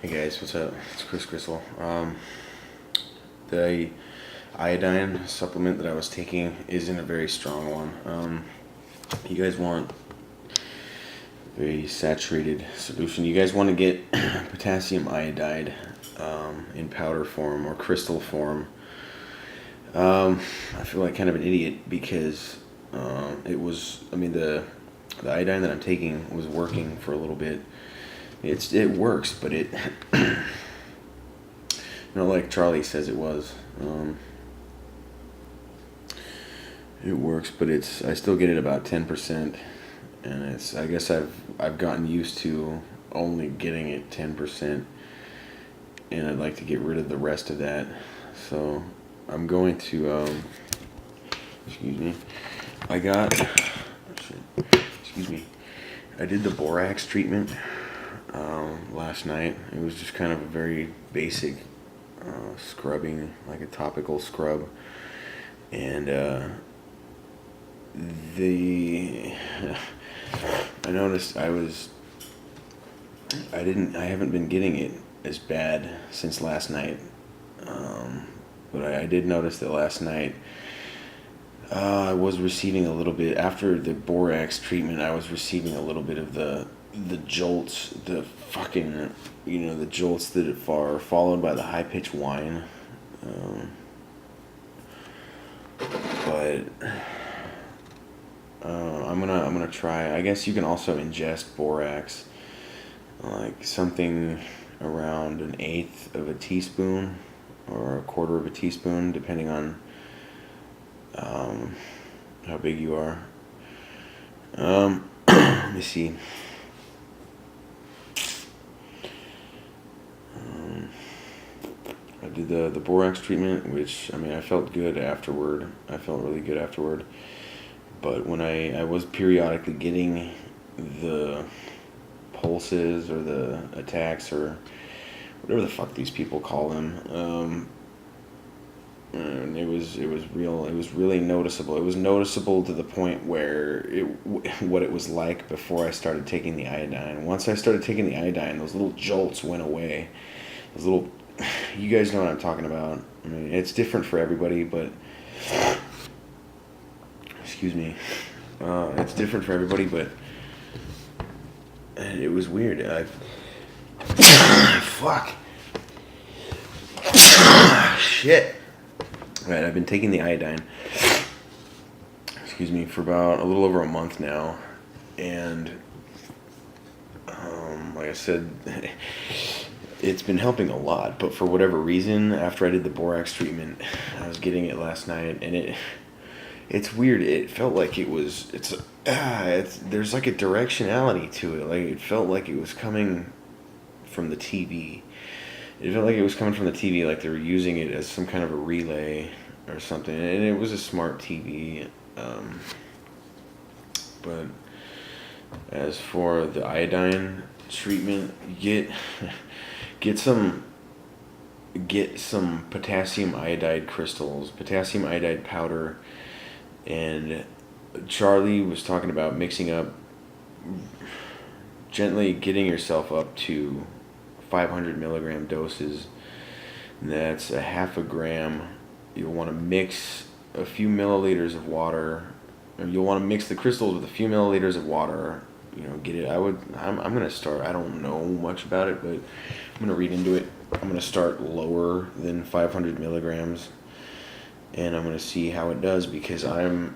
Hey guys, what's up? It's Chris Crystal. The iodine supplement that I was taking isn't a very strong one. You guys want very saturated solution. You guys want to get potassium iodide in powder form or crystal form. I feel like kind of an idiot because the iodine that I'm taking was working for a little bit. It works, but it like Charlie says it was. It works, but I still get it about 10%, and I guess I've gotten used to only getting it 10%, and I'd like to get rid of the rest of that. So I'm going to excuse me. I did the borax treatment last night. It was just kind of a very basic scrubbing, like a topical scrub, and I noticed I haven't been getting it as bad since last night, but I did notice that last night I was receiving a little bit after the borax treatment. I was receiving a little bit of the jolts, the fucking, the jolts that are followed by the high-pitched whine. But I'm gonna try. I guess you can also ingest borax, like something around 1/8 of a teaspoon or 1/4 of a teaspoon, depending on how big you are. Let me see. I did the borax treatment, which, I felt good afterward. I felt really good afterward. But when I was periodically getting the pulses or the attacks or whatever the fuck these people call them, and it was really noticeable. It was noticeable to the point where what it was like before I started taking the iodine. Once I started taking the iodine, those little jolts went away. Those little, you guys know what I'm talking about. It's different for everybody, but excuse me, it's different for everybody, but it was weird. Fuck. Shit. Right, I've been taking the iodine, excuse me, for about a little over a month now, and like I said, it's been helping a lot. But for whatever reason, after I did the borax treatment, I was getting it last night, and it's weird. It felt like there's like a directionality to it. Like it felt like it was coming from the TV. It felt like it was coming from the TV, like they were using it as some kind of a relay or something. And it was a smart TV. But as for the iodine treatment, get some potassium iodide crystals, potassium iodide powder. And Charlie was talking about mixing up, gently getting yourself up to 500 milligram doses. And that's a half a gram. You'll want to mix a few milliliters of water, or you'll want to mix the crystals with a few milliliters of water. Get it. I'm gonna start. I don't know much about it, but I'm gonna read into it. I'm gonna start lower than 500 milligrams, and I'm gonna see how it does, because I don't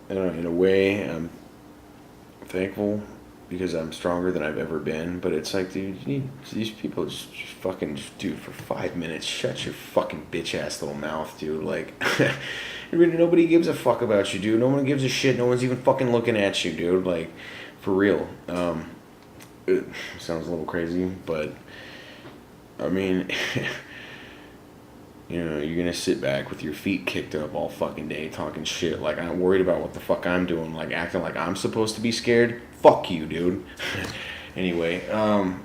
know, in a way, I'm thankful because I'm stronger than I've ever been. But it's like, dude, you need these people just fucking, dude, for 5 minutes, shut your fucking bitch ass little mouth, dude. Like, nobody gives a fuck about you, dude. No one gives a shit. No one's even fucking looking at you, dude. Like, for real. It sounds a little crazy, but you're gonna sit back with your feet kicked up all fucking day talking shit like I'm worried about what the fuck I'm doing, like acting like I'm supposed to be scared. Fuck you, dude. Anyway,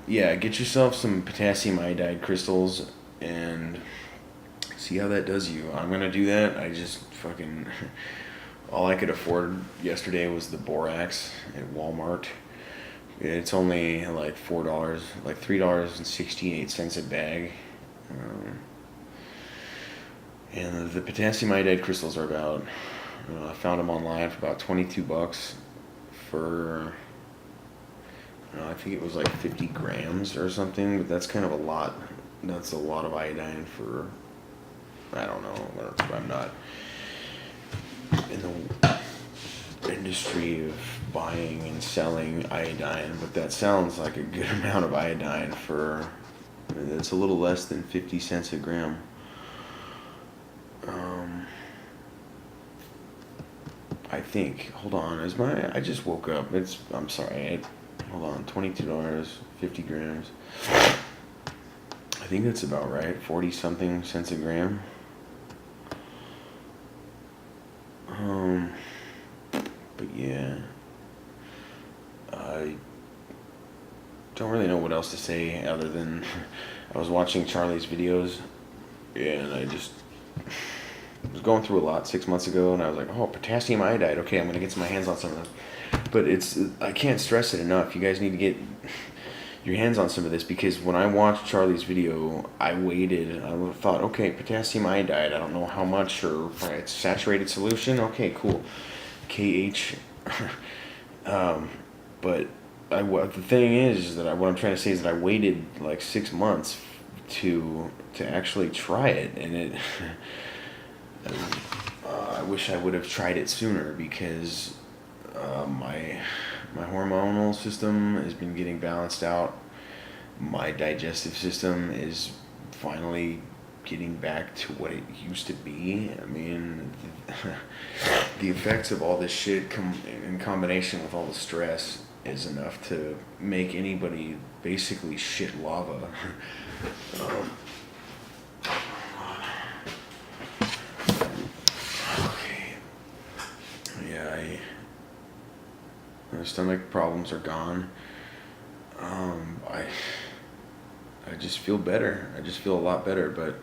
yeah, get yourself some potassium iodide crystals and see how that does you. I'm gonna do that. I just fucking all I could afford yesterday was the borax at Walmart. It's only like $4, like $3.68 a bag. Um, and the potassium iodide crystals are about, I found them online for about $22 for, I think it was like 50 grams or something, but that's kind of a lot. That's a lot of iodine for, I don't know, I'm not in the industry of buying and selling iodine, but that sounds like a good amount of iodine for, it's a little less than 50 cents a gram. I think, hold on, I just woke up, I'm sorry, hold on, $22, 50 grams. I think that's about right, 40 something cents a gram. But yeah, I don't really know what else to say other than I was watching Charlie's videos and I just was going through a lot 6 months ago, and I was like, oh, potassium iodide, okay, I'm gonna get my hands on some of this. But I can't stress it enough. You guys need to get your hands on some of this, because when I watched Charlie's video, I waited. I thought, okay, potassium iodide, I don't know how much, or it's saturated solution. Okay, cool. KH. But the thing is that what I'm trying to say is that I waited like 6 months to actually try it, and it. I wish I would have tried it sooner, because my hormonal system has been getting balanced out. My digestive system is finally getting back to what it used to be. I mean, the effects of all this shit in combination with all the stress is enough to make anybody basically shit lava. Okay. Yeah, my stomach problems are gone. I just feel better. I just feel a lot better. But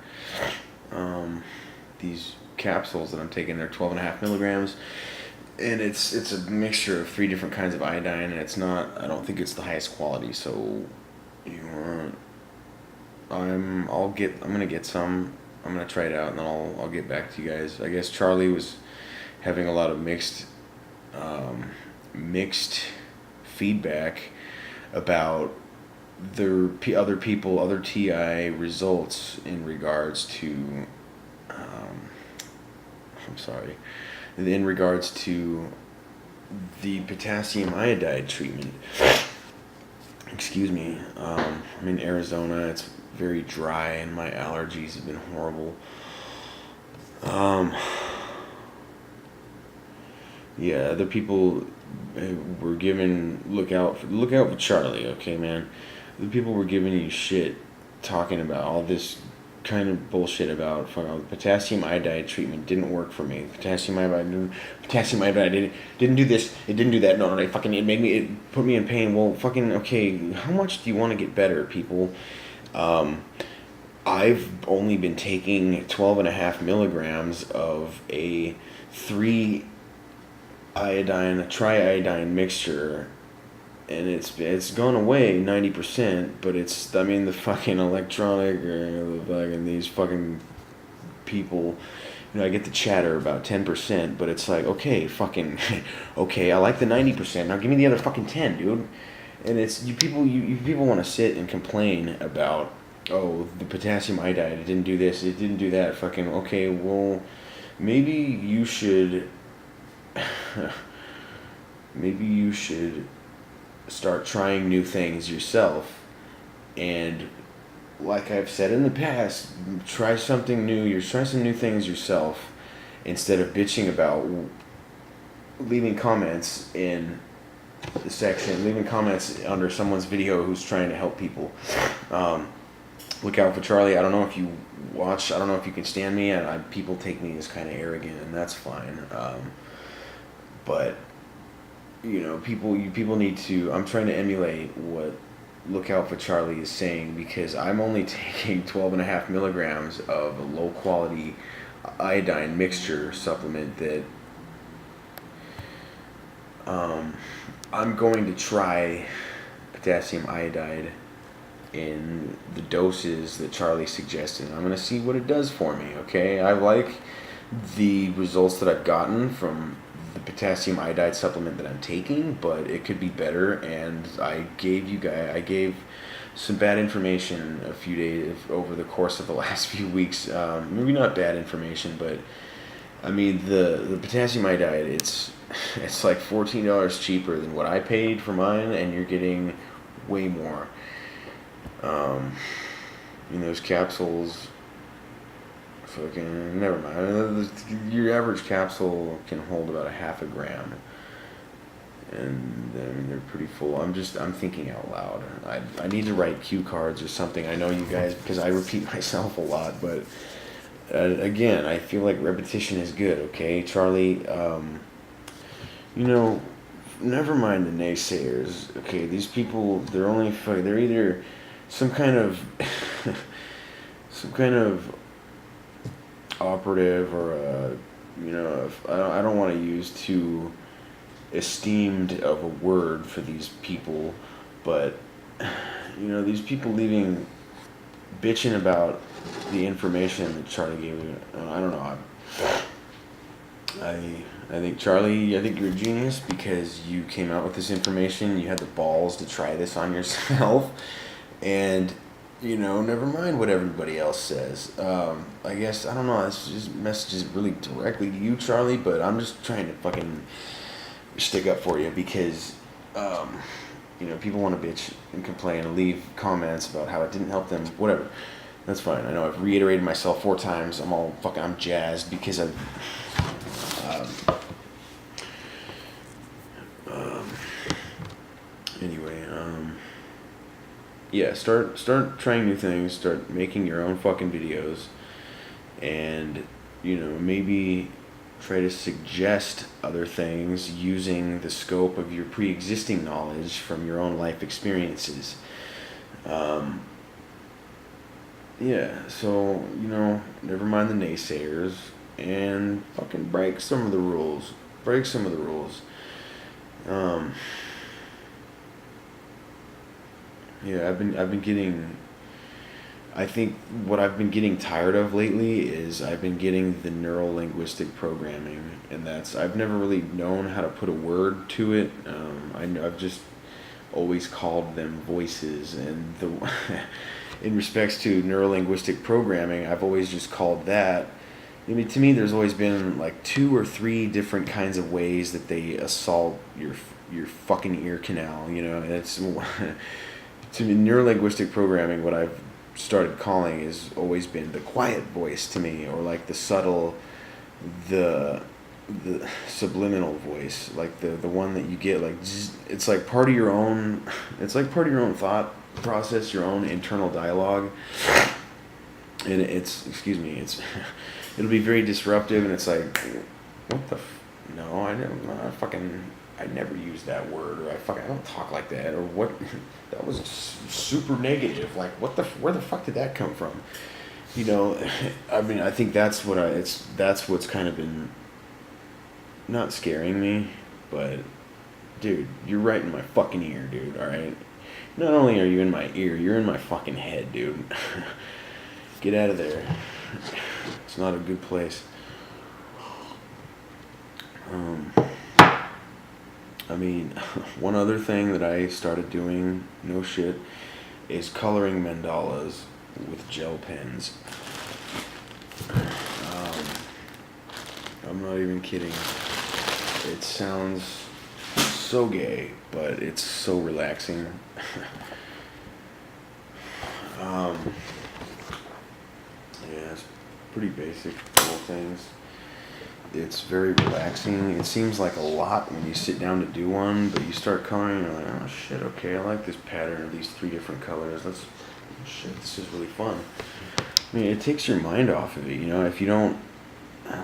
these capsules that I'm taking, they're 12.5 milligrams, and it's a mixture of 3 different kinds of iodine, and it's not. I don't think it's the highest quality. So I'm gonna get some. I'm gonna try it out, and then I'll get back to you guys. I guess Charlie was having a lot of mixed feedback about other TI results in regards to in regards to the potassium iodide treatment. Excuse me. I'm in Arizona. It's very dry, and my allergies have been horrible. Yeah, other people were given look out for Charlie, okay, man. The people were giving you shit, talking about all this kind of bullshit about potassium iodide treatment didn't work for me. Potassium iodide didn't do this. It didn't do that. No, it put me in pain. Well, fucking okay. How much do you want to get better, people? I've only been taking 12.5 milligrams of a 3 triiodine mixture, and it's gone away 90%, but the fucking electronic, or the fucking these fucking people, I get the chatter about 10%, but it's like, okay, fucking okay, I like the 90%, now give me the other fucking 10, dude. And it's you people want to sit and complain about, oh, the potassium iodide, it didn't do this, it didn't do that. Fucking okay, well, maybe you should start trying new things yourself, and like I've said in the past, try something new. Try some new things yourself, instead of bitching about leaving comments in the section, leaving comments under someone's video who's trying to help people. Look out for Charlie. I don't know if you watch. I don't know if you can stand me. People take me as kind of arrogant, and that's fine. But people need to. I'm trying to emulate what Look Out for Charlie is saying, because I'm only taking 12.5 milligrams of a low quality iodine mixture supplement that I'm going to try potassium iodide in the doses that Charlie suggested. I'm going to see what it does for me, okay? I like the results that I've gotten from the potassium iodide supplement that I'm taking, but it could be better, and I gave some bad information a few days over the course of the last few weeks. Maybe not bad information, but I mean the potassium iodide, it's like $14 cheaper than what I paid for mine, and you're getting way more. Those capsules, fucking, never mind. Your average capsule can hold about a half a gram, and I mean they're pretty full. I'm thinking out loud. I need to write cue cards or something. I know you guys, because I repeat myself a lot, but again, I feel like repetition is good. Okay, Charlie. Never mind the naysayers. Okay, these people, they're either some kind of operative, or I don't want to use too esteemed of a word for these people, but these people bitching about the information that Charlie gave me. I don't know. I think Charlie, I think you're a genius because you came out with this information. You had the balls to try this on yourself, and never mind what everybody else says. I guess, I don't know, this message is really directly to you, Charlie, but I'm just trying to fucking stick up for you because, people want to bitch and complain and leave comments about how it didn't help them, whatever. That's fine. I know I've reiterated myself 4 times. I'm jazzed because anyway, yeah, start trying new things, start making your own fucking videos, and maybe try to suggest other things using the scope of your pre-existing knowledge from your own life experiences. Yeah, so never mind the naysayers and fucking break some of the rules. Yeah, I've been getting, I think what I've been getting tired of lately is I've been getting the neuro-linguistic programming, and I've never really known how to put a word to it. I've just always called them voices, and in respects to neuro-linguistic programming, I've always just called that. I mean, to me, there's always been like 2 or 3 different kinds of ways that they assault your fucking ear canal. And it's to me, neurolinguistic programming, what I've started calling has always been the quiet voice to me, or like the subtle, the subliminal voice, like the one that you get, like it's like part of your own thought process, your own internal dialogue, and it'll be very disruptive, and it's like, what the no, I never use that word, or I don't talk like that, or what, that was super negative, like where the fuck did that come from? I mean, I think that's what's kind of been not scaring me, but dude, you're right in my fucking ear, dude, alright? Not only are you in my ear, you're in my fucking head, dude. Get out of there. It's not a good place. I mean, one other thing that I started doing, no shit, is coloring mandalas with gel pens. I'm not even kidding. It sounds so gay, but it's so relaxing. Yeah, it's pretty basic little things. It's very relaxing. It seems like a lot when you sit down to do one, but you start coloring and you're like, oh shit, okay, I like this pattern of these 3 different colors. This is really fun. I mean, it takes your mind off of it, if you don't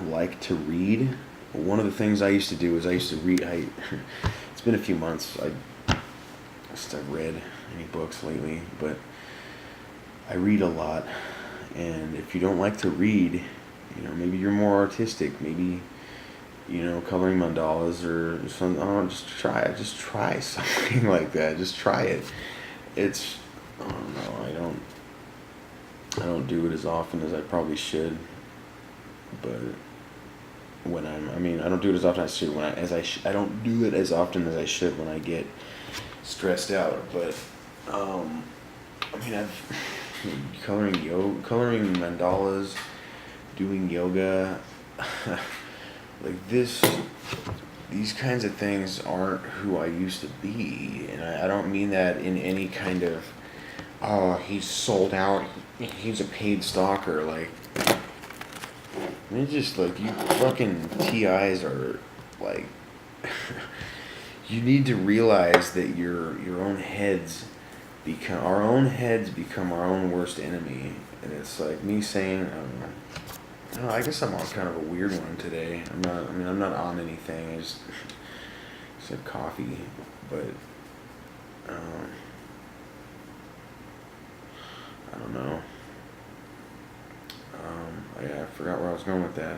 like to read. One of the things I used to do is I used to read, it's been a few months, I've read any books lately, but I read a lot, and if you don't like to read, maybe you're more artistic, maybe coloring mandalas or something. I don't know, just try something like that. Just try it. It's, I don't know, I don't do it as often as I probably should, but I don't do it as often as I should I don't do it as often as I should when I get stressed out, but, I've coloring mandalas, doing yoga, like these kinds of things aren't who I used to be, and I don't mean that in any kind of, oh, he's sold out, he's a paid stalker, like, it's just like, you fucking TIs are, like, you need to realize that your own heads our own heads become our own worst enemy, and it's like me saying, I don't know, I guess I'm on kind of a weird one today. I'm not on anything. I just said coffee, but I don't know. Yeah, I forgot where I was going with that.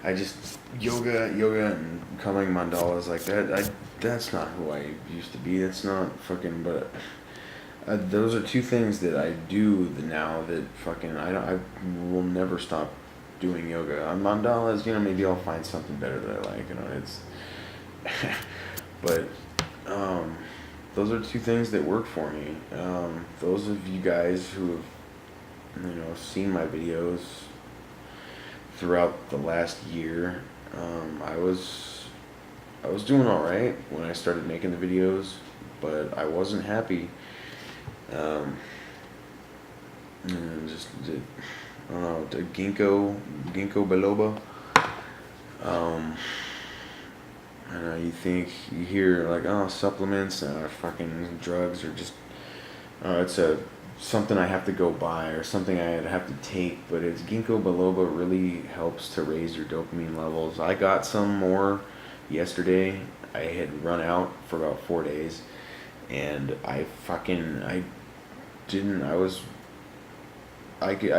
I just yoga and coloring mandalas like that. That's not who I used to be. That's not fucking. But those are two things that I do now that fucking I will never stop doing yoga. On mandalas, maybe I'll find something better that I like. It's. But those are two things that work for me. Those of you guys who have seen my videos throughout the last year, I was doing all right when I started making the videos, but I wasn't happy. And just did, I don't know, the ginkgo biloba. I know you hear like, oh, supplements, fucking drugs, or just, it's something I have to go buy or something I'd have to take, but it's ginkgo biloba really helps to raise your dopamine levels. I got some more yesterday. I had run out for about 4 days, and I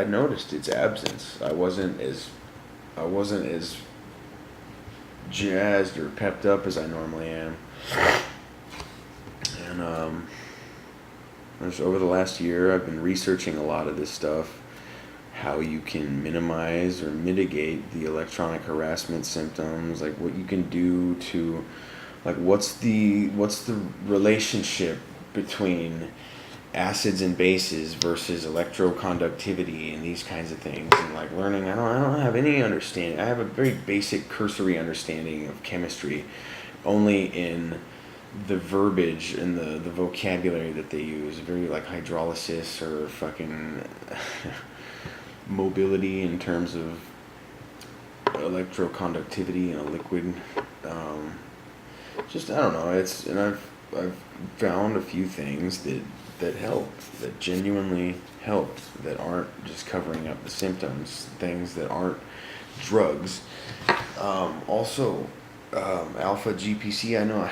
noticed its absence. I wasn't as jazzed or pepped up as I normally am. And over the last year, I've been researching a lot of this stuff, how you can minimize or mitigate the electronic harassment symptoms, like what you can do to, like what's the relationship between acids and bases versus electroconductivity and these kinds of things, and like learning. I don't have any understanding. I have a very basic cursory understanding of chemistry, only in the verbiage and the vocabulary that they use, very like hydrolysis or fucking mobility in terms of electroconductivity in a liquid. Just, I don't know, and I've found a few things that help, that genuinely help, that aren't just covering up the symptoms, things that aren't drugs. Also, alpha GPC, I know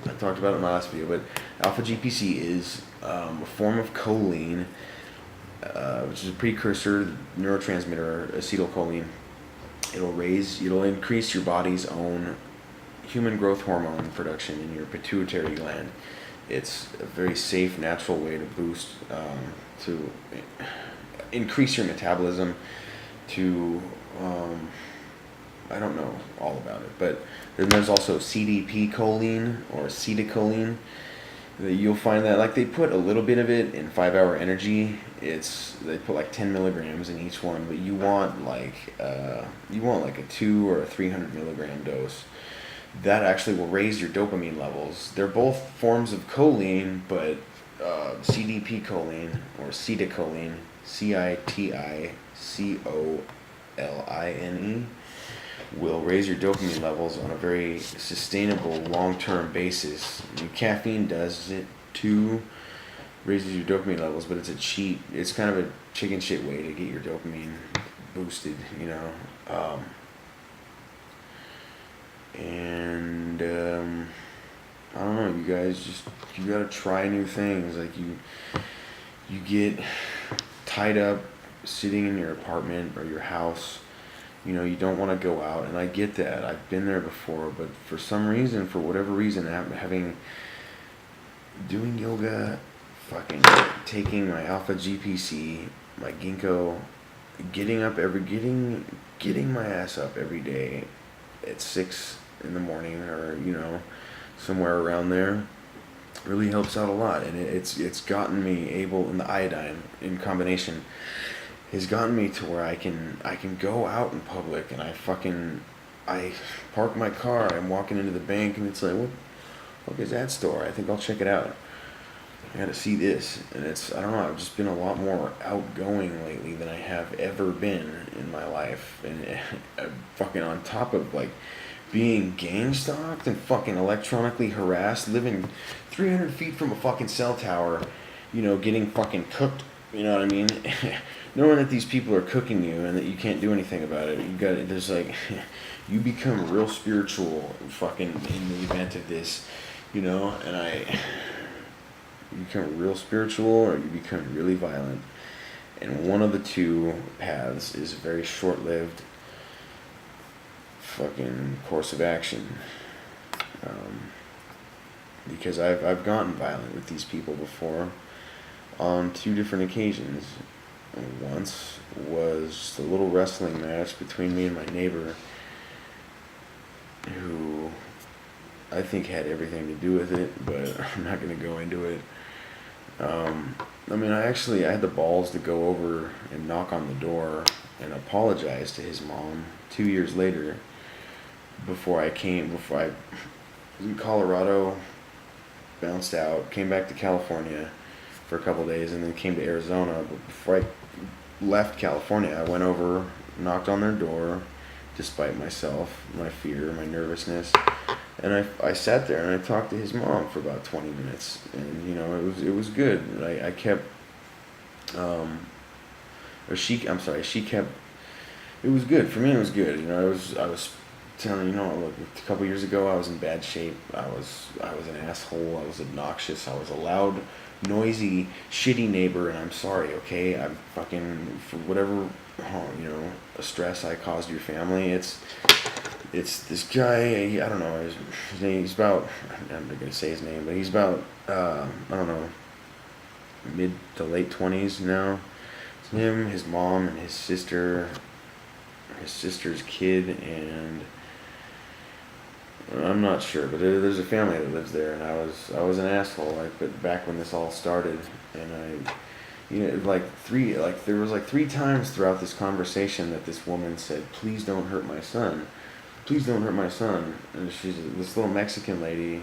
I talked about it in my last video, but alpha GPC is a form of choline, which is a precursor neurotransmitter, acetylcholine. It'll increase your body's own human growth hormone production in your pituitary gland. It's a very safe, natural way to boost, to increase your metabolism, to, I don't know all about it, but then there's also CDP choline or acetylcholine. You'll find that, like, they put a little bit of it in 5-Hour Energy. They put like 10 milligrams in each one, but you want like a 200 or a 300 milligram dose. That actually will raise your dopamine levels. They're both forms of choline, but CDP choline or acetylcholine, CITICOLINE, will raise your dopamine levels on a very sustainable, long-term basis. Caffeine does it too, raises your dopamine levels, but it's kind of a chicken shit way to get your dopamine boosted, And I don't know, you guys, you gotta try new things. Like you get tied up sitting in your apartment or your house, You don't want to go out, and I get that. I've been there before, but for some reason, for whatever reason, doing yoga, fucking taking my Alpha GPC, my Ginkgo, getting my ass up every day at 6 in the morning, or somewhere around there, really helps out a lot. And it's gotten me able, and the iodine in combination has gotten me to where I can go out in public, and I park my car, I'm walking into the bank, and it's like, what the fuck is that store? I think I'll check it out. I gotta see this. And I don't know, I've just been a lot more outgoing lately than I have ever been in my life. And fucking on top of like being gang stalked and fucking electronically harassed, living 300 feet from a fucking cell tower, getting fucking cooked, you know what I mean? Knowing that these people are cooking you and that you can't do anything about it. There's like, you become real spiritual fucking in the event of this, and you become real spiritual or you become really violent. And one of the two paths is a very short-lived fucking course of action. Because I've gotten violent with these people before on 2 different occasions. Once was the little wrestling match between me and my neighbor, who I think had everything to do with it, but I'm not going to go into it. I had the balls to go over and knock on the door and apologize to his mom 2 years later, before I was in Colorado, bounced out, came back to California for a couple of days, and then came to Arizona. But before I left California, I went over, knocked on their door, despite myself, my fear, my nervousness, and I sat there and I talked to his mom for about 20 minutes, and it was good. And I kept, she kept. It was good for me. It was good. I was telling look, a couple years ago I was in bad shape. I was an asshole. I was obnoxious. I was a loud, noisy, shitty neighbor, and I'm sorry, okay? I'm fucking, for whatever, stress I caused your family. It's this guy, I don't know, he's about, I'm not gonna say his name, but he's about, I don't know, mid to late 20s now. It's him, his mom, and his sister's kid, and I'm not sure, but there's a family that lives there, and I was an asshole, but back when this all started, and there was 3 times throughout this conversation that this woman said, "Please don't hurt my son. Please don't hurt my son." And she's this little Mexican lady,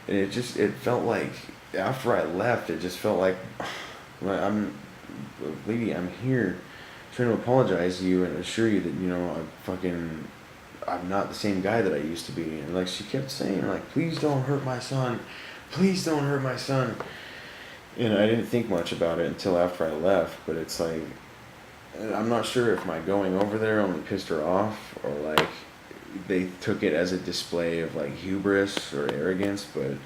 and it felt like, after I left, it just felt like, lady, I'm here trying to apologize to you and assure you that, I'm not the same guy that I used to be. And she kept saying, "Please don't hurt my son. Please don't hurt my son." And I didn't think much about it until after I left, but it's like, I'm not sure if my going over there only pissed her off, or they took it as a display of hubris or arrogance, but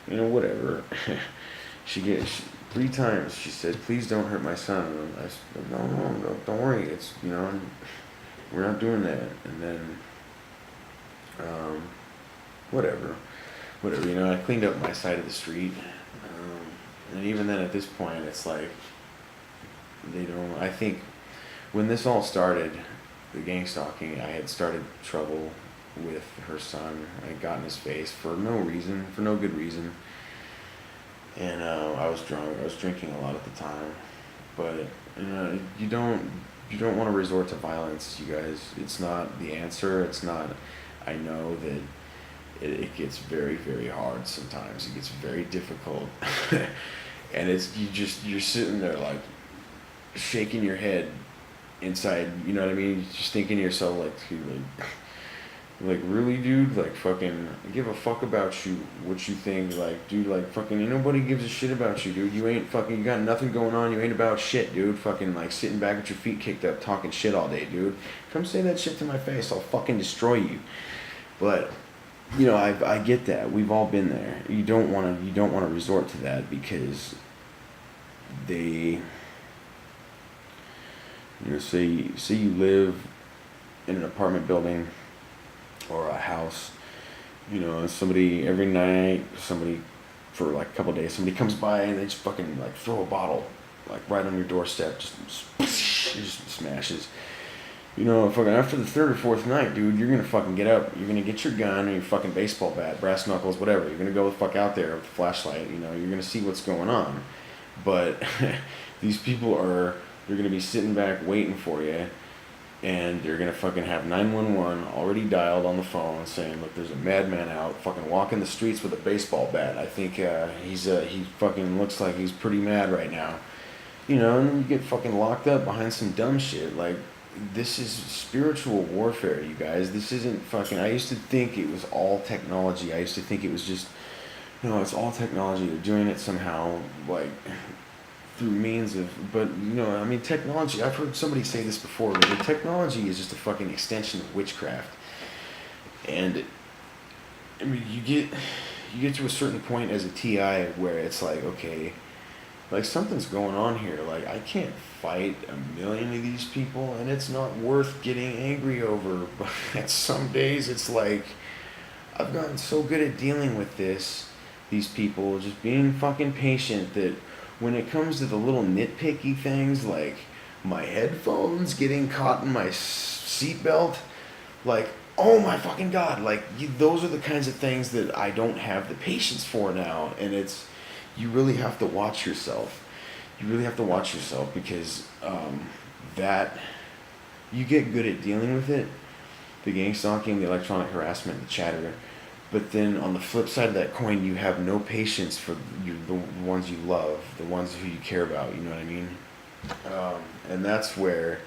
whatever. She 3 times she said, "Please don't hurt my son." And I said, no, don't worry, it's, we're not doing that. And then, whatever, I cleaned up my side of the street, and even then, at this point, it's like, I think, when this all started, the gang stalking, I had started trouble with her son. I had gotten his face for no good reason, and I was drunk, I was drinking a lot at the time, but, you don't want to resort to violence, you guys. It's not the answer. It's not. I know that it gets very, very hard sometimes. It gets very difficult, and you're sitting there shaking your head inside. You know what I mean? Just thinking to yourself really, dude? Fucking give a fuck about you, what you think, dude, fucking nobody gives a shit about you, dude. You ain't fucking, you got nothing going on, you ain't about shit, dude. Fucking sitting back with your feet kicked up, talking shit all day, dude. Come say that shit to my face, I'll fucking destroy you. But, I get that. We've all been there. You don't want to resort to that, because Say you live in an apartment building or a house, and somebody every night, somebody for like a couple of days, somebody comes by and they just fucking like throw a bottle like right on your doorstep, just smashes. Fucking after the third or fourth night, dude, you're gonna fucking get up. You're gonna get your gun or your fucking baseball bat, brass knuckles, whatever. You're gonna go the fuck out there with a flashlight. You're gonna see what's going on. But these people they're gonna be sitting back waiting for you, and they're gonna fucking have 911 already dialed on the phone saying, look, there's a madman out fucking walking the streets with a baseball bat. I think he fucking looks like he's pretty mad right now. And then you get fucking locked up behind some dumb shit. Like, this is spiritual warfare, you guys. This isn't fucking... I used to think it was all technology. I used to think it was just... No, it's all technology. They're doing it somehow, like, through means of... But, technology... I've heard somebody say this before, but the technology is just a fucking extension of witchcraft. And, you get to a certain point as a TI where it's like, okay... Like, something's going on here. Like, I can't fight a million of these people, and it's not worth getting angry over. But some days, it's like, I've gotten so good at dealing with these people, just being fucking patient, that when it comes to the little nitpicky things, like my headphones getting caught in my seatbelt, like, oh my fucking God, like, those are the kinds of things that I don't have the patience for now, and you really have to watch yourself. You really have to watch yourself because that you get good at dealing with it, the gang stalking, the electronic harassment, the chatter. But then on the flip side of that coin, you have no patience for the ones you love, the ones who you care about. You know what I mean? And that's where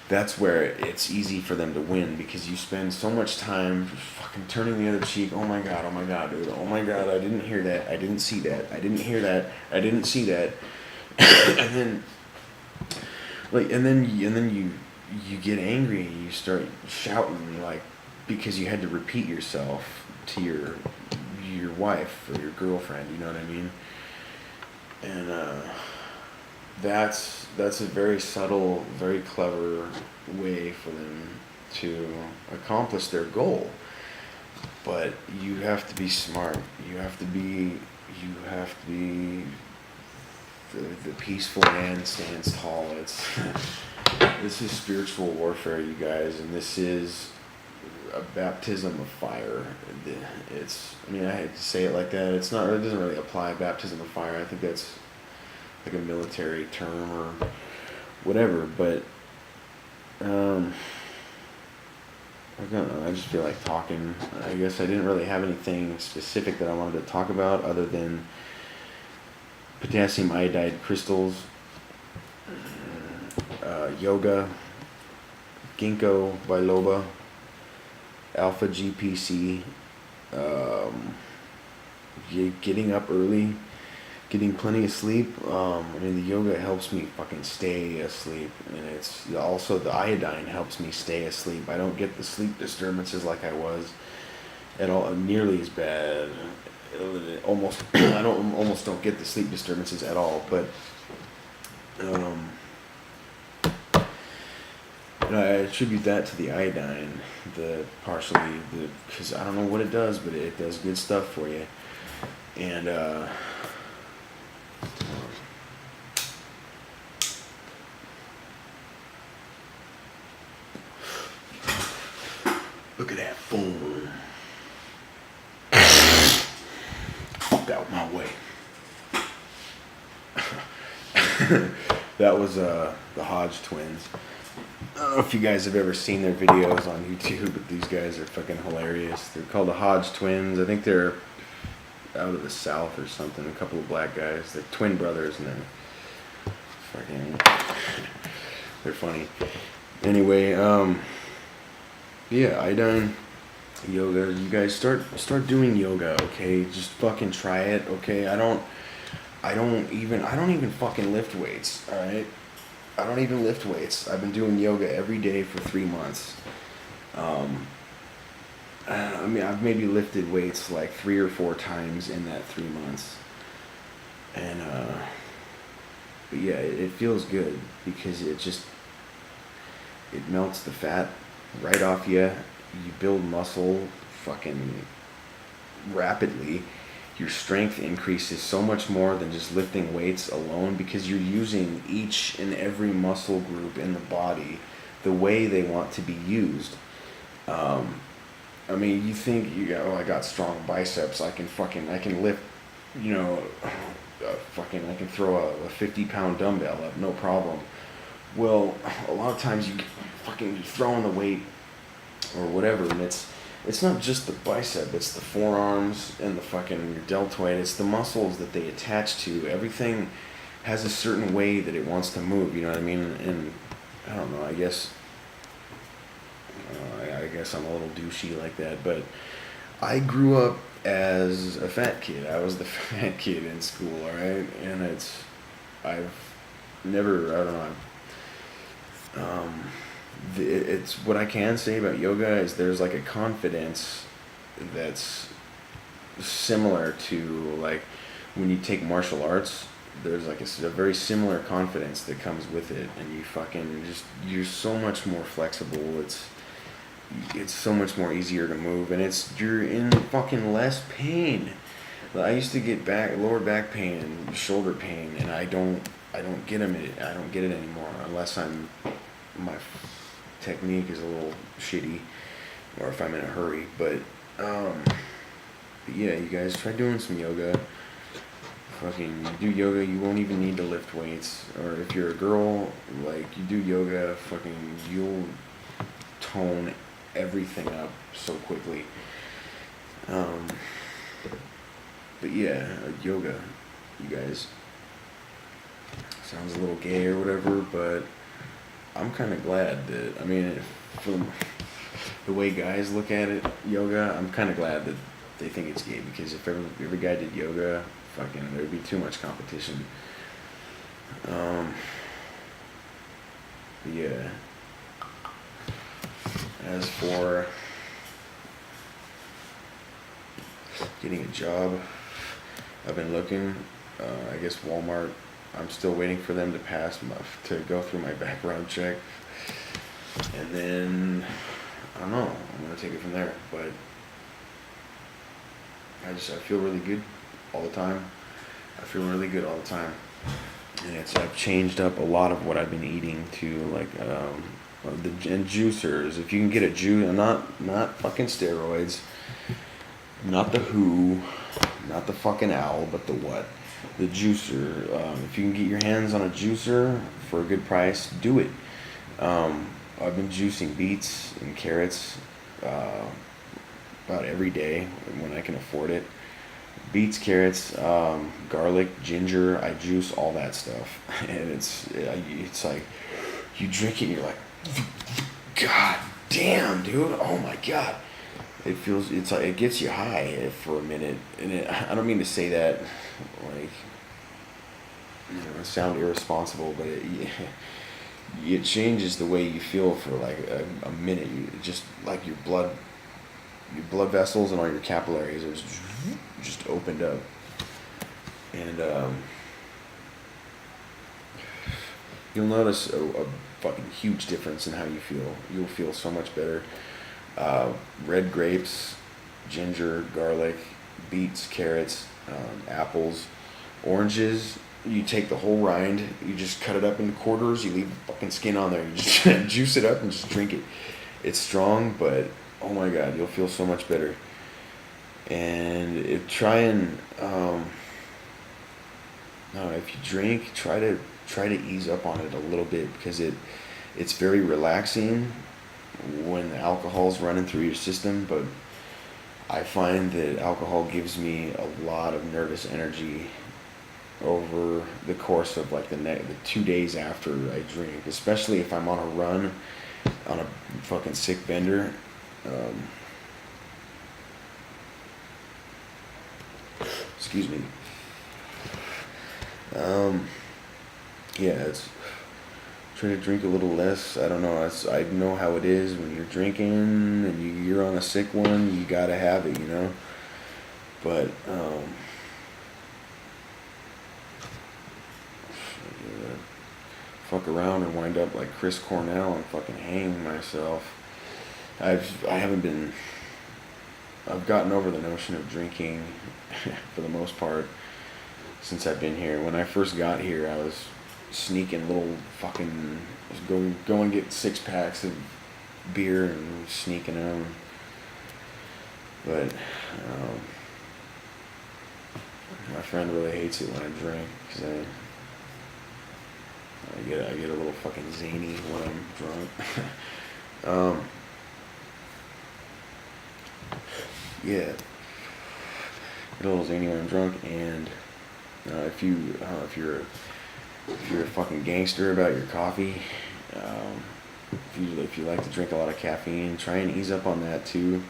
it's easy for them to win, because you spend so much time fucking turning the other cheek. Oh my God, dude. Oh my God, I didn't hear that. I didn't see that. I didn't hear that. I didn't see that. and then you get angry and you start shouting, like, because you had to repeat yourself to your wife or your girlfriend. You know what I mean? And that's a very subtle, very clever way for them to accomplish their goal. But you have to be smart. You have to be the peaceful man stands tall. This is spiritual warfare, you guys, and this is a baptism of fire. I hate to say it like that. It doesn't really apply, baptism of fire. I think that's like a military term or whatever, but I don't know, I just feel like talking. I guess I didn't really have anything specific that I wanted to talk about other than potassium iodide crystals, yoga, ginkgo biloba, alpha GPC, getting up early, getting plenty of sleep. The yoga helps me fucking stay asleep, and it's also the iodine helps me stay asleep. I don't get the sleep disturbances like I was at all, nearly as bad. I almost don't get the sleep disturbances at all, but I attribute that to the iodine, because I don't know what it does, but it does good stuff for you. And look at that foam. Fuck out my way. That was the Hodge twins. I don't know if you guys have ever seen their videos on YouTube, but these guys are fucking hilarious. They're called the Hodge twins. I think they're out of the South or something. A couple of black guys. They're twin brothers, and they're funny. Anyway, yeah, iodine, yoga. You guys start doing yoga, okay? Just fucking try it, okay? I don't even fucking lift weights, all right? I don't even lift weights. I've been doing yoga every day for 3 months. I've maybe lifted weights like 3 or 4 times in that 3 months. And, but yeah, it feels good because It melts the fat right off you. You build muscle fucking rapidly. Your strength increases so much more than just lifting weights alone, because you're using each and every muscle group in the body the way they want to be used. I mean, you think you got, oh, I got strong biceps, I can lift, you know, I can throw a 50-pound dumbbell up, no problem. Well, a lot of times you throwing the weight or whatever, and it's not just the bicep, it's the forearms and the fucking your deltoid, it's the muscles that they attach to. Everything has a certain way that it wants to move, you know what I mean? And I don't know, I guess I'm a little douchey like that, but I grew up as a fat kid. I was the fat kid in school, alright? And I've never, I don't know, it's what I can say about yoga is there's like a confidence that's similar to like when you take martial arts. There's like a very similar confidence that comes with it, and you fucking just, you're so much more flexible. It's so much more easier to move, and you're in fucking less pain. I used to get lower back pain and shoulder pain, and I don't get them. I don't get it anymore unless my technique is a little shitty, or if I'm in a hurry. But yeah, you guys try doing some yoga. Fucking do yoga, you won't even need to lift weights. Or if you're a girl, like, you do yoga, fucking, you'll tone everything up so quickly. But yeah, yoga, you guys. Sounds a little gay or whatever, but I'm kind of glad that, I mean, from the way guys look at it, yoga, I'm kind of glad that they think it's gay, because if every guy did yoga, fucking, there'd be too much competition. Yeah. As for getting a job, I've been looking. I guess Walmart, I'm still waiting for them to go through my background check. And then, I don't know, I'm going to take it from there. But I feel really good all the time. And I've changed up a lot of what I've been eating to, like, and juicers. If you can get a juice, not fucking steroids, not the WHO, not the fucking owl, but the what? The juicer. If you can get your hands on a juicer for a good price, do it. I've been juicing beets and carrots about every day when I can afford it. Beets, carrots, garlic, ginger. I juice all that stuff, and it's like you drink it and you're like, God damn, dude! Oh my God! It's like it gets you high for a minute, and I don't mean to say that like, you know, sound irresponsible, but it changes the way you feel for like a minute. Just like your blood vessels and all your capillaries are just opened up, and you'll notice a fucking huge difference in how you feel. You'll feel so much better. Red grapes, ginger, garlic, beets, carrots, apples, oranges. You take the whole rind, you just cut it up into quarters, you leave the fucking skin on there, you just juice it up and just drink it. It's strong, but oh my God, you'll feel so much better. And if you drink, try to ease up on it a little bit, because it's very relaxing when the alcohol's running through your system. But I find that alcohol gives me a lot of nervous energy over the course of like the 2 days after I drink, especially if I'm on a run, on a fucking sick bender. Excuse me. Yeah, try to drink a little less. I don't know. I know how it is when you're drinking and you're on a sick one. You gotta have it, you know. But fuck around and wind up like Chris Cornell and fucking hang myself. I've gotten over the notion of drinking for the most part since I've been here. When I first got here, I was sneaking little fucking, go and get 6-packs of beer and sneaking them. But my friend really hates it when I drink because I get a little fucking zany when I'm drunk. Yeah, get a little zany when I'm drunk, and if you're a fucking gangster about your coffee, if you like to drink a lot of caffeine, try and ease up on that too,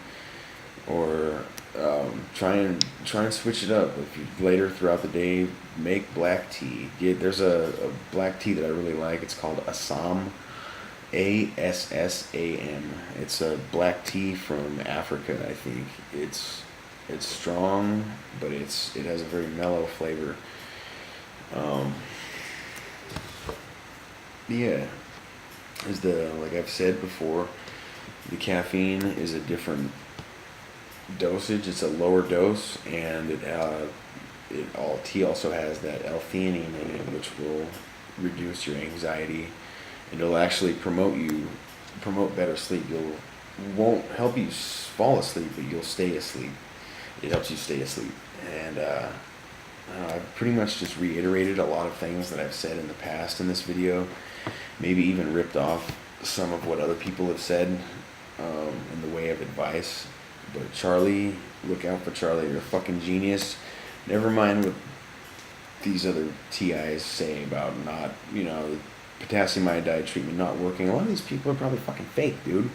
or try and switch it up. If you later throughout the day, make black tea. There's a black tea that I really like. It's called Assam, ASSAM. It's a black tea from Africa, I think. It's strong, but it has a very mellow flavor. Yeah, like I've said before, the caffeine is a different dosage. It's a lower dose, and tea also has that L-theanine in it, which will reduce your anxiety, and it'll actually promote better sleep. Won't help you fall asleep, but you'll stay asleep. It helps you stay asleep, and I've pretty much just reiterated a lot of things that I've said in the past in this video, maybe even ripped off some of what other people have said in the way of advice. But Charlie, look out for Charlie. You're a fucking genius. Never mind what these other TIs say about not, the potassium iodide treatment not working. A lot of these people are probably fucking fake, dude.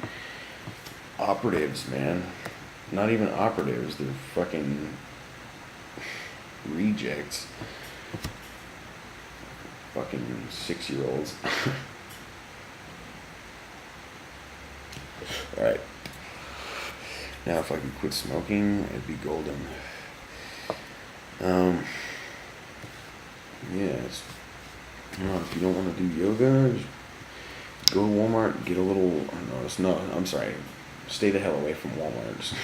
Operatives, man. Not even operatives. They're fucking rejects. Fucking 6-year-olds. Alright. Now if I could quit smoking, I'd be golden. If you don't want to do yoga, just go to Walmart, get a little, stay the hell away from Walmart. Just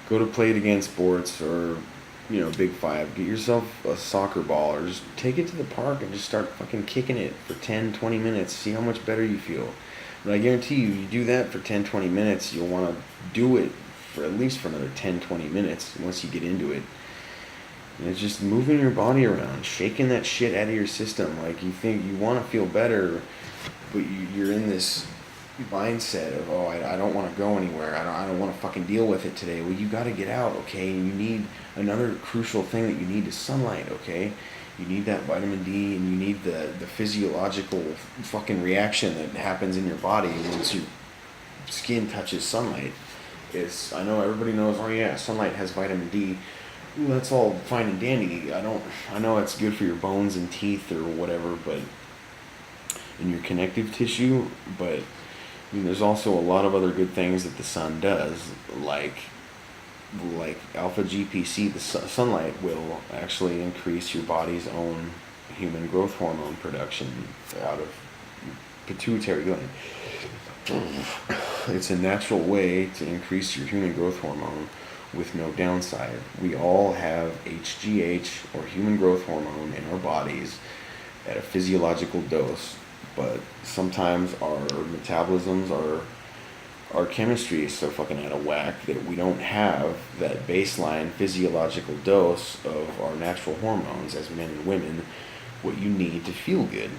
go to Play It Again Sports or, Big Five. Get yourself a soccer ball or just take it to the park and just start fucking kicking it for 10, 20 minutes. See how much better you feel. But I guarantee you do that for 10, 20 minutes, you'll want to do it for at least for another 10, 20 minutes once you get into it. And it's just moving your body around, shaking that shit out of your system. Like, you think you want to feel better, but you're in this mindset of, I don't want to go anywhere. I don't want to fucking deal with it today. Well, you got to get out, okay? And you need another crucial thing that you need is sunlight, okay? You need that vitamin D, and you need the physiological fucking reaction that happens in your body once your skin touches sunlight. I know everybody knows, sunlight has vitamin D. Ooh, that's all fine and dandy. I know it's good for your bones and teeth or whatever, but in your connective tissue, but there's also a lot of other good things that the sun does, like alpha GPC. The sunlight will actually increase your body's own human growth hormone production out of pituitary gland. It's a natural way to increase your human growth hormone with no downside. We all have HGH, or human growth hormone, in our bodies at a physiological dose, but sometimes our metabolisms, our chemistry is so fucking out of whack that we don't have that baseline physiological dose of our natural hormones as men and women, what you need to feel good.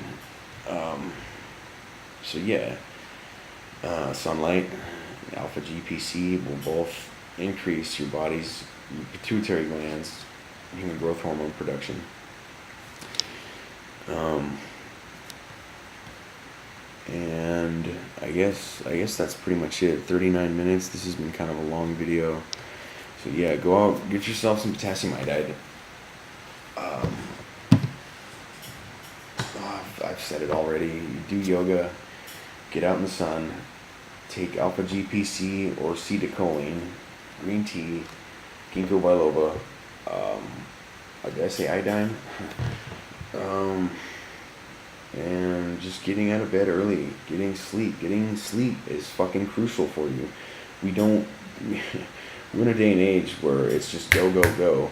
Sunlight, alpha GPC will both increase your body's pituitary glands, human growth hormone production. And I guess that's pretty much it. 39 minutes. This has been kind of a long video. So yeah, go out, get yourself some potassium iodide. I've said it already. You do yoga, get out in the sun, take alpha GPC or acetylcholine, green tea, ginkgo biloba. Did I say iodine? and just getting out of bed early, getting sleep. Getting sleep is fucking crucial for you. We don't, we're in a day and age where it's just go, go, go.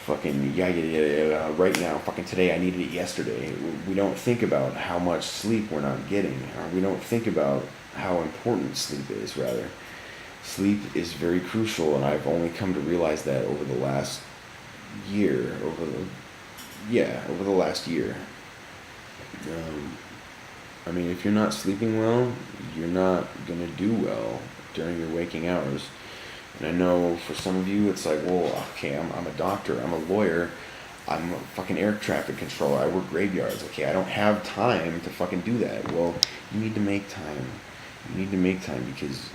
Fucking, yeah, right now, fucking today, I needed it yesterday. We don't think about how much sleep we're not getting. We don't think about how important sleep is, rather. Sleep is very crucial, and I've only come to realize that over the last year, over the last year. I mean, if you're not sleeping well, you're not gonna do well during your waking hours. And I know for some of you, it's like, well, okay, I'm a doctor, I'm a lawyer, I'm a fucking air traffic controller, I work graveyards, okay, I don't have time to fucking do that. Well, you need to make time. You need to make time because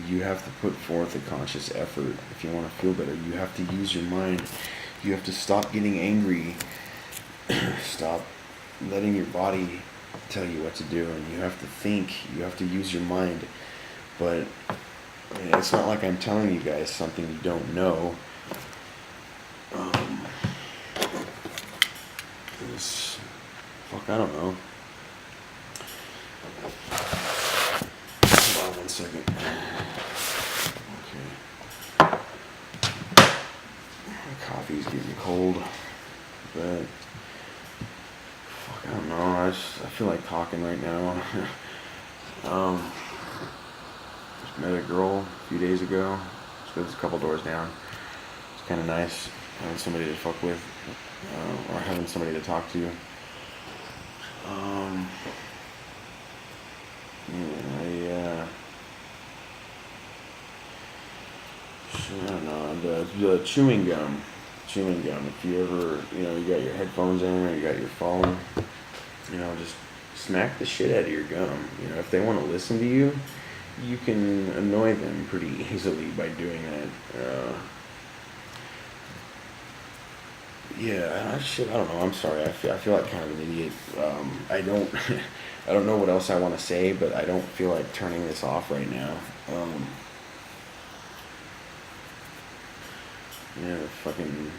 you have to put forth a conscious effort if you want to feel better. You have to use your mind. You have to stop getting angry. Stop letting your body tell you what to do, and you have to think. You have to use your mind. But I mean, it's not like I'm telling you guys something you don't know. I don't know. Hold on 1 second. Okay. My coffee's getting cold, but I don't know. I feel like talking right now. Just met a girl a few days ago. She lives a couple doors down. It's kind of nice having somebody to fuck with, or having somebody to talk to. I don't know, the chewing gum. If you ever, you got your headphones in or you got your phone, just smack the shit out of your gum. If they want to listen to you, you can annoy them pretty easily by doing that. I don't know. I'm sorry. I feel like kind of an idiot. I don't, I don't know what else I want to say, but I don't feel like turning this off right now. Fucking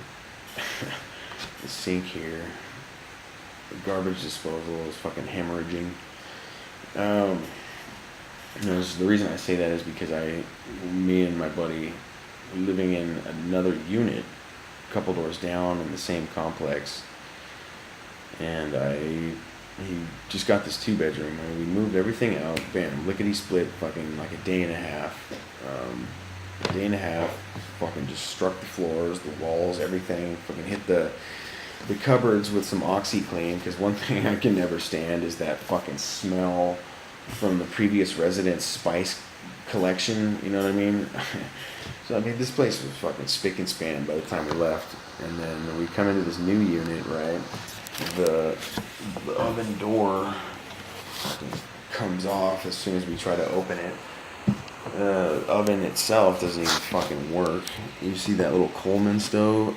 the sink here, the garbage disposal is fucking hemorrhaging. The reason I say that is because me and my buddy living in another unit, a couple doors down in the same complex, and he just got this 2-bedroom, and we moved everything out, bam, lickety split, fucking like a day and a half. Fucking just struck the floors, the walls, everything. Fucking hit the cupboards with some OxyClean, because one thing I can never stand is that fucking smell from the previous resident's spice collection. You know what I mean? So I mean, this place was fucking spick and span by the time we left, and then we come into this new unit, right? The oven door fucking comes off as soon as we try to open it. The oven itself doesn't even fucking work. You see that little Coleman stove?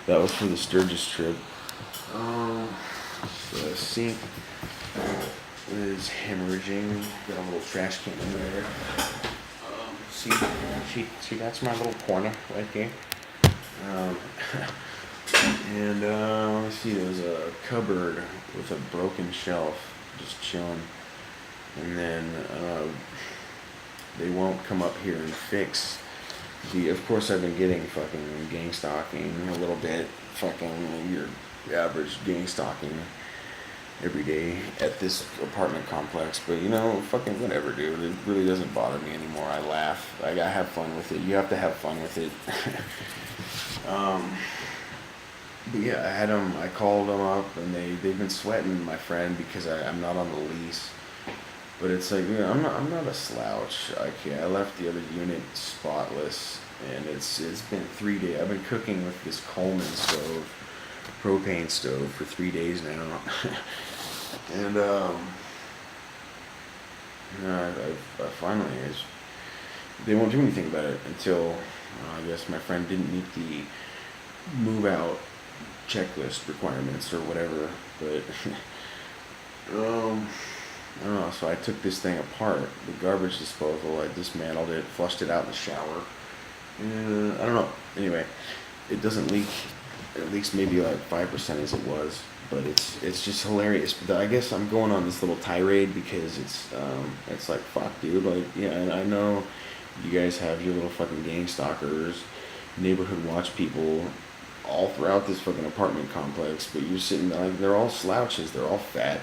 That was for the Sturgis trip. The sink is hemorrhaging. Got a little trash can in there. See, that's my little corner right there. And let's see, there's a cupboard with a broken shelf just chilling. And then they won't come up here and fix of course I've been getting fucking gang stalking a little bit, fucking your average gang stalking every day at this apartment complex, but fucking whatever, dude. It really doesn't bother me anymore. I laugh. I have fun with it. You have to have fun with it. But yeah, I called them up, and they've been sweating my friend because I'm not on the lease. But it's like, I'm not a slouch. I left the other unit spotless, and it's been 3 days. I've been cooking with this Coleman stove, propane stove, for 3 days now. And I finally, they won't do anything about it until I guess my friend didn't meet the move out checklist requirements or whatever. But I don't know, so I took this thing apart, the garbage disposal, I dismantled it, flushed it out in the shower. I don't know. Anyway, it doesn't leak at least maybe like 5% as it was. But it's just hilarious. But I guess I'm going on this little tirade because it's like, fuck, dude. Like, yeah, and I know you guys have your little fucking gang stalkers, neighborhood watch people all throughout this fucking apartment complex, but you're sitting there, like, they're all slouches, they're all fat,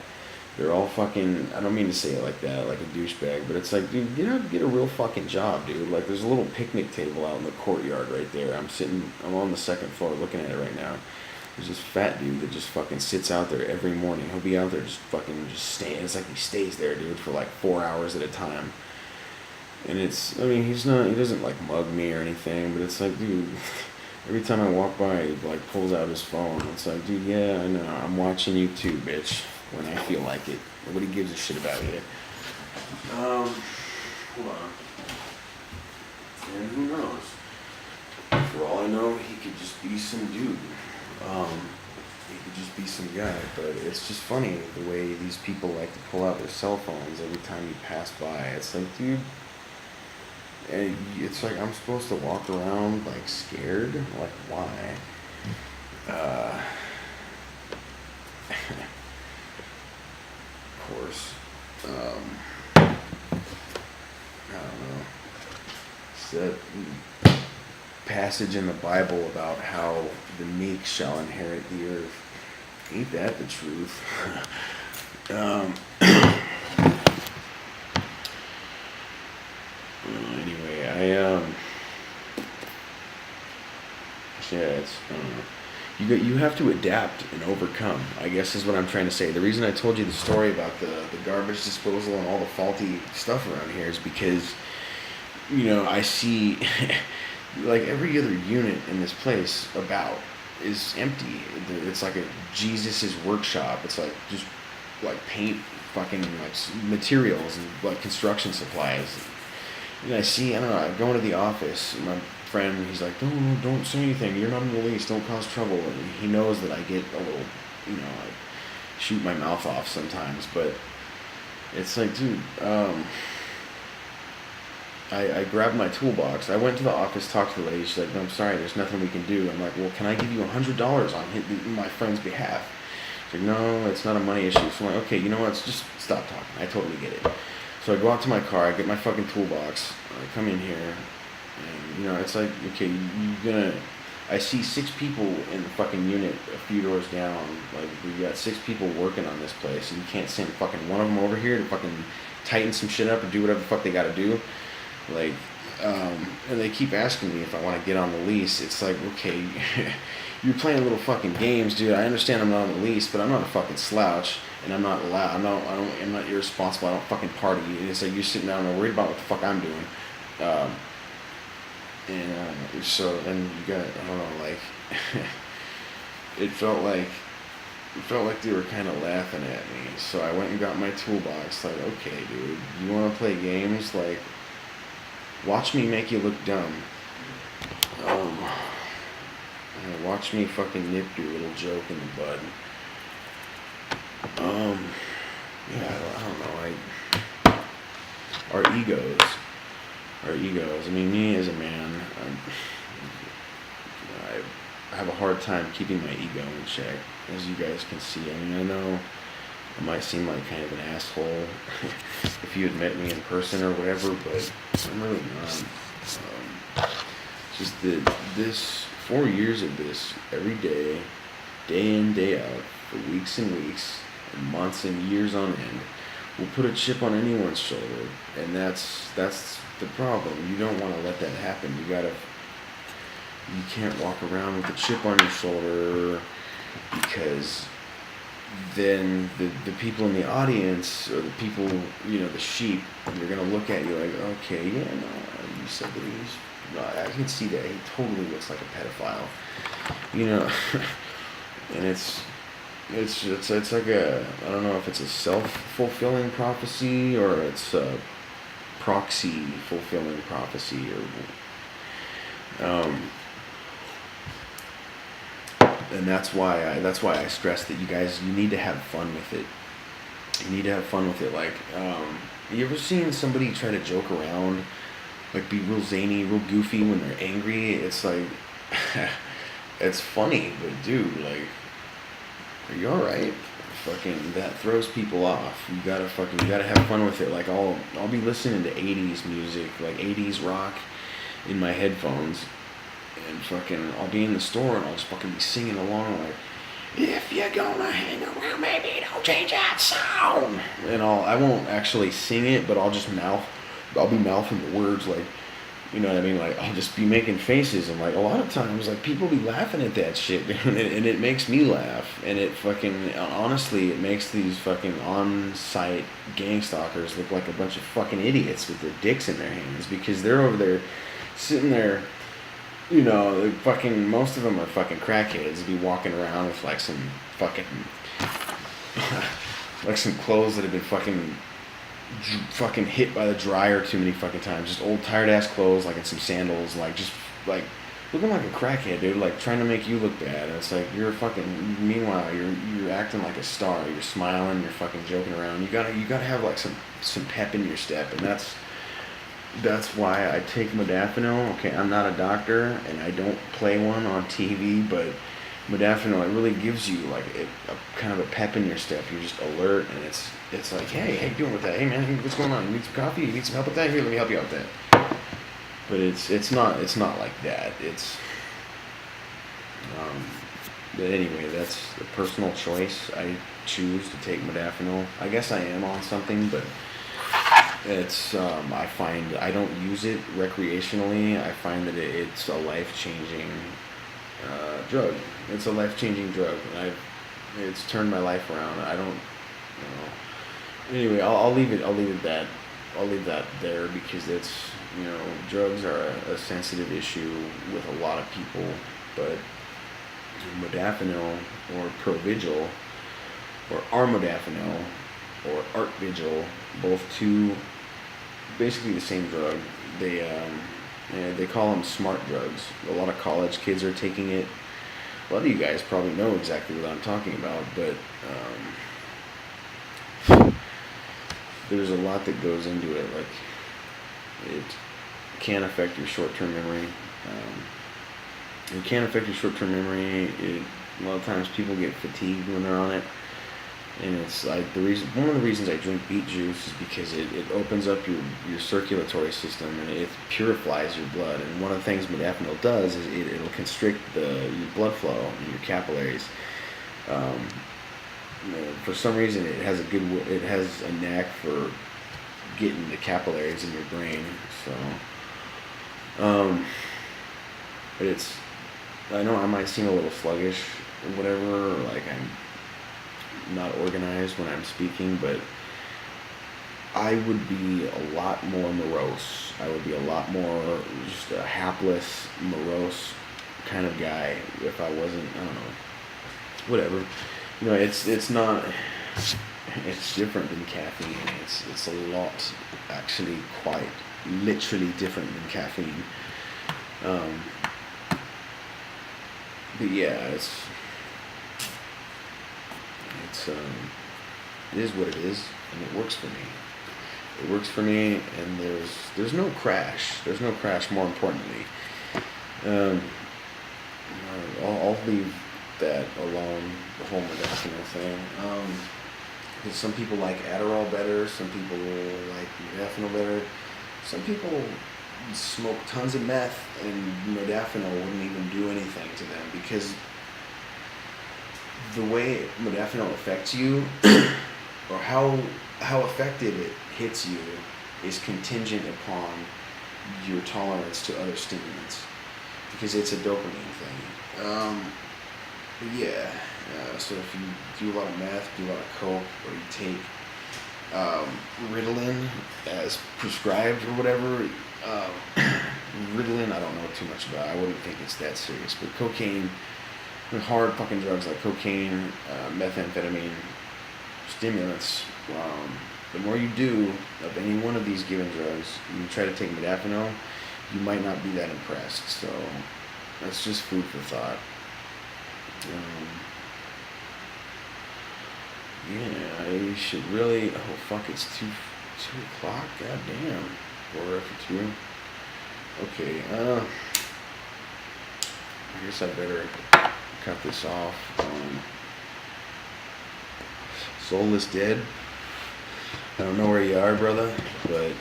they're all fucking, I don't mean to say it like that, like a douchebag, but it's like, dude, get a real fucking job, dude. Like, there's a little picnic table out in the courtyard right there. I'm on the second floor looking at it right now. There's this fat dude that just fucking sits out there every morning. He'll be out there just fucking just staying. It's like he stays there, dude, for like 4 hours at a time. And it's, I mean, he doesn't like mug me or anything, but it's like, dude, every time I walk by, he like pulls out his phone. It's like, dude, yeah, I know, I'm watching you too, bitch, when I feel like it. Nobody gives a shit about you. Hold on. And who knows? For all I know, he could just be some dude. He could just be some guy, but it's just funny the way these people like to pull out their cell phones every time you pass by. It's like, dude, and it's like I'm supposed to walk around like scared? Like, why? Of course. I don't know. It's that passage in the Bible about how the meek shall inherit the earth. Ain't that the truth? Anyway, yeah, it's, you have to adapt and overcome, I guess is what I'm trying to say. The reason I told you the story about the garbage disposal and all the faulty stuff around here is because, you know, I see like every other unit in this place about is empty. It's like a Jesus's workshop. It's like just like paint, fucking like materials and like construction supplies. And I see, I don't know, I go into the office, and my friend, he's like, don't say anything, you're not in the lease, don't cause trouble. And he knows that I get a little, you know, I shoot my mouth off sometimes, but it's like, dude, I grabbed my toolbox. I went to the office, talked to the lady. She's like, no, I'm sorry, there's nothing we can do. I'm like, well, can I give you $100 on my friend's behalf? She's like, no, it's not a money issue. So I'm like, okay, you know what, just stop talking. I totally get it. So I go out to my car, I get my fucking toolbox, I come in here, and, you know, it's like, okay, I see 6 people in the fucking unit a few doors down. Like, we got 6 people working on this place, and you can't send fucking one of them over here to fucking tighten some shit up or do whatever the fuck they gotta do. Like, and they keep asking me if I want to get on the lease. It's like, okay, you're playing little fucking games, dude. I understand I'm not on the lease, but I'm not a fucking slouch, and I'm not loud. I'm not irresponsible. I don't fucking party. And it's like you're sitting down and worried about what the fuck I'm doing. So then you got, I don't know, like, it felt like they were kind of laughing at me. So I went and got my toolbox. Like, okay, dude, you want to play games? Like, watch me make you look dumb. Watch me fucking nip your little joke in the bud. Yeah, I don't know. Our egos. I mean, me as a man, I have a hard time keeping my ego in check, as you guys can see. I mean, I know I might seem like kind of an asshole if you admit me in person or whatever, but I'm really not. Just this 4 years of this every day in, day out, for weeks and weeks, and months and years on end, will put a chip on anyone's shoulder, and that's the problem. You don't want to let that happen. You can't walk around with a chip on your shoulder, because then the people in the audience, or the people, you know, the sheep, they're gonna look at you like, okay, yeah, no, you said that I can see that he totally looks like a pedophile, you know. And it's like a, I don't know if it's a self-fulfilling prophecy or it's a proxy fulfilling prophecy, or and that's why I stress that you need to have fun with it. You need to have fun with it. Like, you ever seen somebody try to joke around, like be real zany, real goofy when they're angry? It's like, it's funny, but dude, like, are you alright? Fucking, that throws people off. You gotta have fun with it. Like, I'll be listening to 80s music, like 80s rock in my headphones, and fucking, I'll be in the store and I'll just fucking be singing along, like, if you're gonna hang around, maybe don't change that sound. And I won't actually sing it, but I'll be mouthing the words, like, you know what I mean? Like, I'll just be making faces, and like, a lot of times, like, people be laughing at that shit, and it makes me laugh, and it fucking, honestly, it makes these fucking on-site gang stalkers look like a bunch of fucking idiots with their dicks in their hands, because they're over there, sitting there, you know, fucking, most of them are fucking crackheads, be walking around with like some fucking, like some clothes that have been fucking hit by the dryer too many fucking times. Just old tired ass clothes, like, and some sandals, like, just like looking like a crackhead, dude. Like, trying to make you look bad. And it's like, you're fucking. Meanwhile, you're acting like a star. You're smiling. You're fucking joking around. You gotta have like some pep in your step, and that's why I take modafinil. Okay, I'm not a doctor, and I don't play one on TV, but modafinil, it really gives you like a kind of a pep in your step. You're just alert, and it's like, hey, how you doing with that? Hey man, what's going on? You need some coffee? You need some help with that? Here, let me help you out with that. But it's not like that. But anyway, that's a personal choice. I choose to take modafinil. I guess I am on something, but it's I find I don't use it recreationally. I find that it's a life-changing drug. It's a life-changing drug, and it's turned my life around. I don't, you know. Anyway, I'll leave it. I'll leave that there, because it's, you know, drugs are a sensitive issue with a lot of people. But modafinil or Provigil or armodafinil or Artvigil, both two, basically the same drug. They call them smart drugs. A lot of college kids are taking it. A lot of you guys probably know exactly what I'm talking about, but there's a lot that goes into it. Like, it can affect your short-term memory. It can affect your short-term memory. A lot of times people get fatigued when they're on it. And it's like one of the reasons I drink beet juice is because it opens up your circulatory system, and it purifies your blood. And one of the things modafinil does is it'll constrict your blood flow in your capillaries. For some reason, it has a knack for getting the capillaries in your brain. So, but I know I might seem a little sluggish or whatever, or like I'm not organized when I'm speaking, but I would be a lot more morose. I would be a lot more just a hapless, morose kind of guy if I wasn't, I don't know, whatever. You know, it's not, it's different than caffeine. It's a lot, actually, quite literally different than caffeine. But yeah, it is what it is, and it works for me. It works for me, and there's no crash. There's no crash. More importantly, I'll leave that alone. The whole modafinil thing. Because some people like Adderall better. Some people like modafinil better. Some people smoke tons of meth, and modafinil wouldn't even do anything to them, because the way modafinil affects you, or how effective it hits you, is contingent upon your tolerance to other stimulants, because it's a dopamine thing. But yeah, so if you do a lot of meth, do a lot of coke, or you take Ritalin as prescribed or whatever, Ritalin I don't know too much about. I wouldn't think it's that serious, but cocaine, hard fucking drugs like cocaine, methamphetamine, stimulants, the more you do of any one of these given drugs, you try to take modafinil, you might not be that impressed. So that's just food for thought. Yeah, I should really. Oh fuck! It's 2 o'clock. God damn. 4 after 2. Okay. I guess I better cut this off. Soul is dead. I don't know where you are, brother, but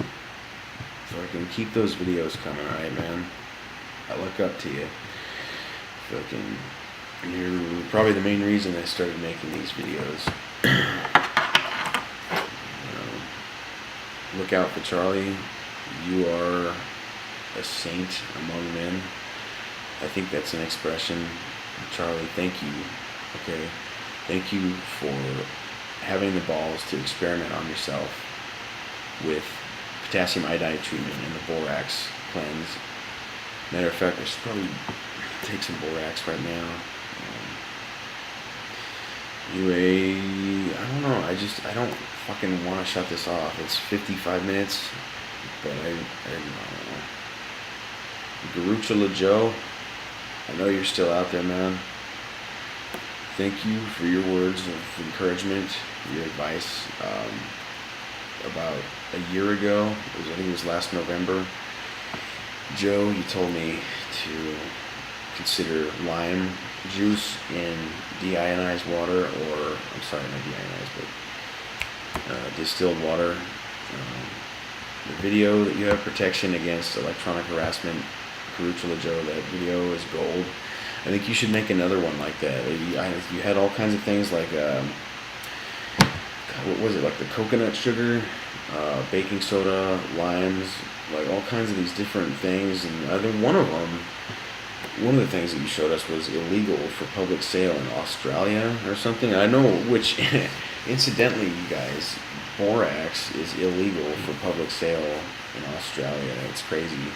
fucking keep those videos coming, alright, man? I look up to you. Fucking, you're probably the main reason I started making these videos. Look out for Charlie. You are a saint among men. I think that's an expression. Charlie, thank you. Okay? Thank you for having the balls to experiment on yourself with potassium iodide treatment and the borax cleanse. Matter of fact, I should probably take some borax right now. Anyway, I don't know. I don't fucking want to shut this off. It's 55 minutes, but I don't know. Garuchala Joe, I know you're still out there, man. Thank you for your words of encouragement, your advice. About a year ago, I think it was last November, Joe, you told me to consider lime juice in deionized water, or, I'm sorry, not deionized, but distilled water. The video that you have protection against electronic harassment, Garuchala Joe, that video is gold. I think you should make another one like that. You had all kinds of things like, what was it, like the coconut sugar, baking soda, limes, like all kinds of these different things. And I think one of the things that you showed us was illegal for public sale in Australia or something. I know which, incidentally, you guys, borax is illegal for public sale in Australia. It's crazy.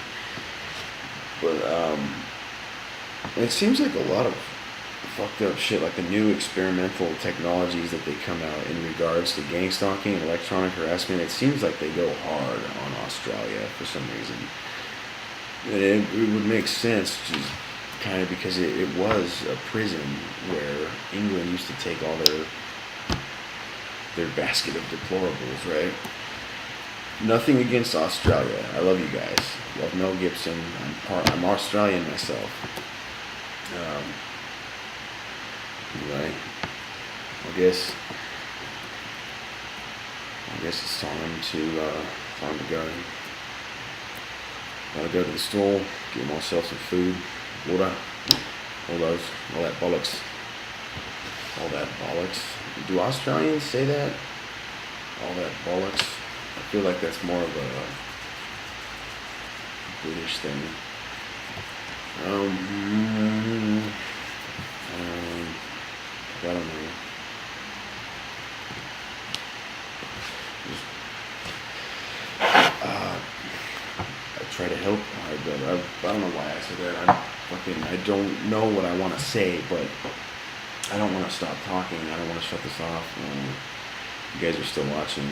But, it seems like a lot of fucked up shit, like the new experimental technologies that they come out in regards to gang stalking and electronic harassment, it seems like they go hard on Australia for some reason. It would make sense, just kind of because it was a prison where England used to take all their basket of deplorables, right? Nothing against Australia. I love you guys. Love Mel Gibson. I'm Australian myself. Anyway, I guess it's time to go. Gotta go to the store, get myself some food, water, all that bollocks. All that bollocks. Do Australians say that? All that bollocks? I feel like that's more of a British thing. I don't know. I try to help. I don't know why I said that. I don't know what I want to say, but I don't want to stop talking. I don't want to shut this off. You guys are still watching.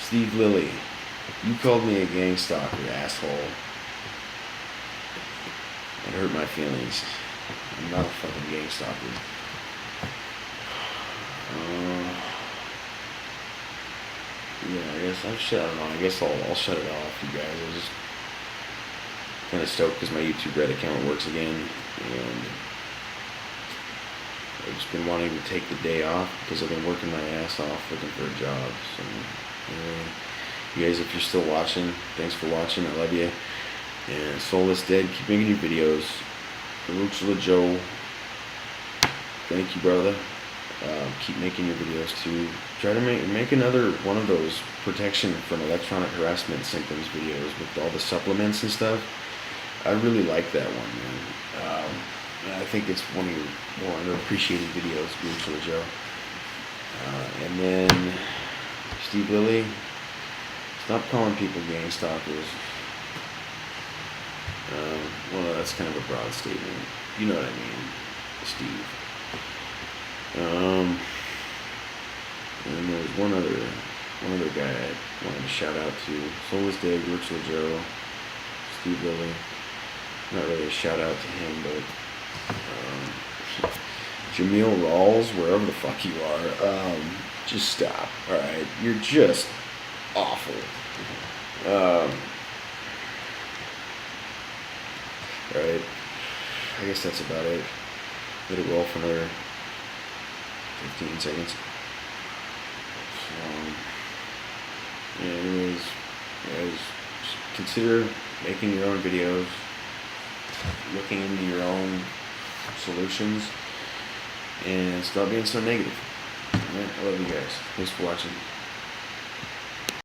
Steve Lilly, you called me a gang stalker, asshole. It hurt my feelings. I'm not a fucking gang stalker. Yeah, I guess I don't know. I guess I'll shut it off, you guys. I'm just kind of stoked because my YouTube Red account works again, and I've just been wanting to take the day off because I've been working my ass off looking for a job. So, anyway, you guys, if you're still watching, thanks for watching. I love you. And Soul is Dead, keep making your videos. Garuchala Joe, thank you, brother. Keep making your videos too. Try to make another one of those protection from electronic harassment symptoms videos with all the supplements and stuff. I really like that one, man. I think it's one of your more underappreciated videos, Garuchala Joe. And then Steve Lilly, stop calling people gang stalkers. Well, that's kind of a broad statement. You know what I mean, Steve. And there was one other guy I wanted to shout out to. Soul is Dead, Garuchala Joe, Steve Lilly. Not really a shout out to him, but Jamil Rawls, wherever the fuck you are, just stop. Alright, you're just awful. Alright, I guess that's about it. Let it roll for another 15 seconds. So, yeah, anyways, guys, just consider making your own videos, looking into your own solutions, and stop being so negative. Alright, I love you guys. Thanks for watching.